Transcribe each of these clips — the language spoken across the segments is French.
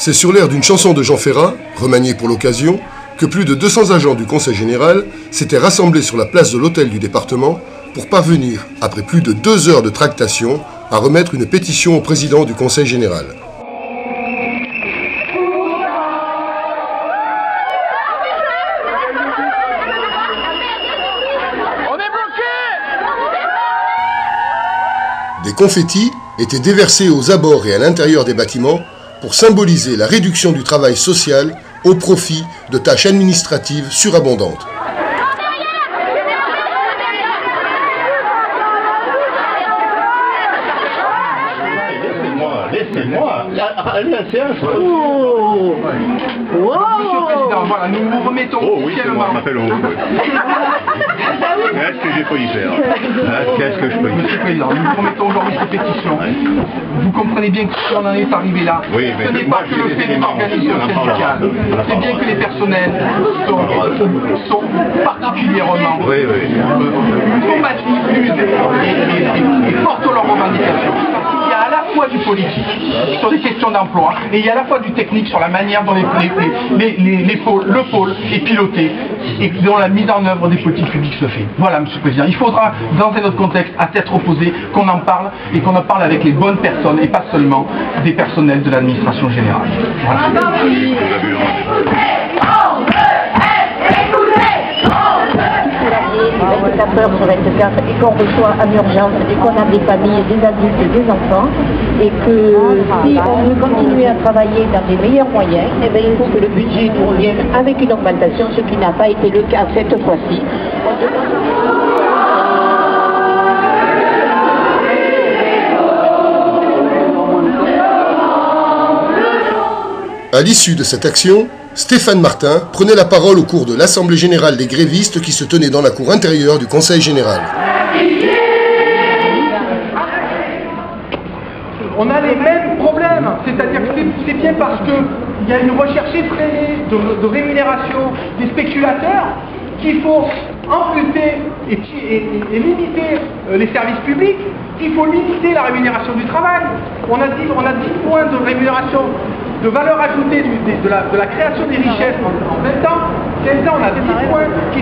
C'est sur l'air d'une chanson de Jean Ferrat, remaniée pour l'occasion, que plus de 200 agents du Conseil général s'étaient rassemblés sur la place de l'hôtel du département pour parvenir, après plus de 2 heures de tractation, à remettre une pétition au président du Conseil général. Des confettis étaient déversés aux abords et à l'intérieur des bâtiments pour symboliser la réduction du travail social au profit de tâches administratives surabondantes. Laissez-moi, allez à la séance. Oh. Wow. Monsieur le Président, voilà, nous nous remettons officiellement. Je m'appelle Qu'est-ce que j'ai pas y faire? Qu'est-ce que je peux y faire? Monsieur le Président, nous nous remettons aujourd'hui cette pétition. Vous comprenez bien que si on en est arrivé là, oui, ce n'est pas que le fait d'une organisation syndicale. C'est bien que les personnels sont particulièrement combatifs et portent leurs revendications. Il y a à la fois du politique sur des questions d'emploi et il y a à la fois du technique sur la manière dont le pôle est piloté et dont la mise en œuvre des politiques publiques se fait. Voilà, Monsieur le Président. Il faudra, dans un autre contexte, à tête opposée, qu'on en parle et qu'on en parle avec les bonnes personnes et pas seulement des personnels de l'administration générale. Voilà. L'indicateur sur 24 et qu'on reçoit en urgence et qu'on a des familles, des adultes et des enfants et que si on veut continuer à travailler dans les meilleurs moyens, eh bien, il faut que le budget nous revienne avec une augmentation, ce qui n'a pas été le cas cette fois-ci. À l'issue de cette action, Stéphane Martin prenait la parole au cours de l'Assemblée générale des grévistes qui se tenait dans la cour intérieure du Conseil général. On a les mêmes problèmes, c'est-à-dire que c'est bien parce qu'il y a une recherche effrénée de rémunération des spéculateurs qu'il faut amputer et limiter les services publics, qu'il faut limiter la rémunération du travail. On a 10 points de rémunération, de valeur ajoutée de la création des richesses en 20 ans. 15 ans, on a 10 points qui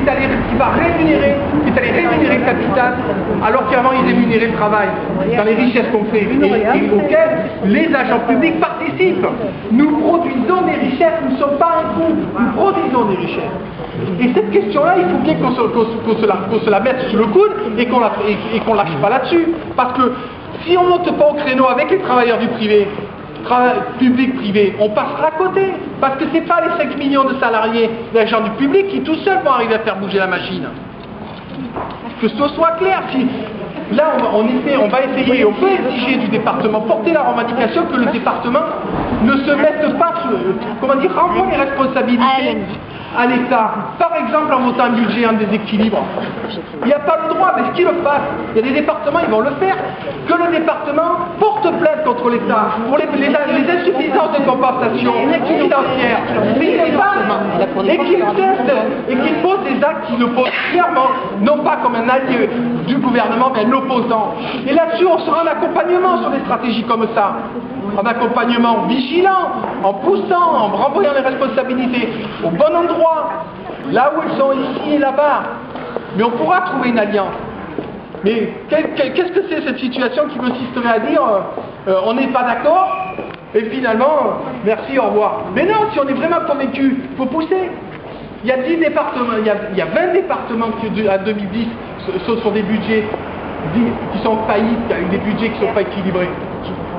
va rémunérer le capital, alors qu'avant ils rémunéraient le travail dans les richesses qu'on fait et auxquelles les agents publics participent. Nous produisons des richesses, nous ne sommes pas un coût, nous produisons des richesses. Et cette question-là, il faut bien qu'on se la mette sous le coude et qu'on ne lâche pas là-dessus. Parce que si on ne monte pas au créneau avec les travailleurs du privé, public-privé, on passera à côté. Parce que ce n'est pas les 5 millions de salariés d'agents du public qui tout seuls vont arriver à faire bouger la machine. Que ce soit clair. Là, on va essayer, on peut exiger du département, porter la revendication que le département ne se mette pas, renvoie les responsabilités à l'État. Par exemple, en votant un budget en déséquilibre. Il n'y a pas le droit, mais ce qu'ils le fassent, il y a des départements, ils vont le faire. Que le département porte plainte contre l'État pour les insuffisances de compensation financière. Et qu'il pose des actes qui le posent clairement, non pas comme un allié du gouvernement, mais un opposant. Et là-dessus, on sera en accompagnement sur des stratégies comme ça. En accompagnement vigilant, en poussant, en renvoyant les responsabilités au bon endroit, là où elles sont ici et là-bas. Mais on pourra trouver une alliance. Mais qu'est-ce que c'est cette situation qui consisterait à dire on n'est pas d'accord et finalement, merci, au revoir. Mais non, si on est vraiment convaincu, il faut pousser. Il y a 10 départements, il y a 20 départements qui, à 2010, sont sur des budgets qui sont faillites, avec des budgets qui ne sont pas équilibrés.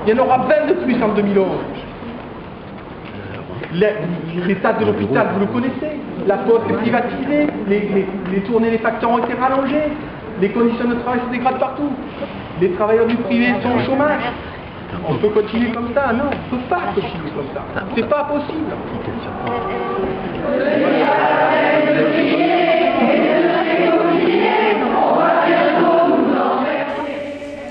Il y en aura 20 de plus en 2011. L'état de l'hôpital, vous le connaissez. La poste est privatisée, les tournées des facteurs ont été rallongées, les conditions de travail se dégradent partout. Les travailleurs du privé sont au chômage. On peut continuer comme ça? Non, on ne peut pas continuer comme ça. C'est pas possible.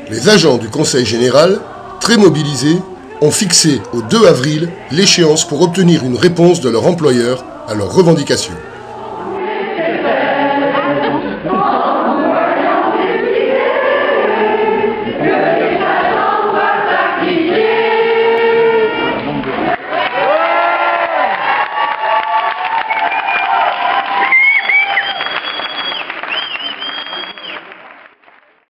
Les agents du Conseil général, très mobilisés, ont fixé au 2 avril l'échéance pour obtenir une réponse de leur employeur à leurs revendications.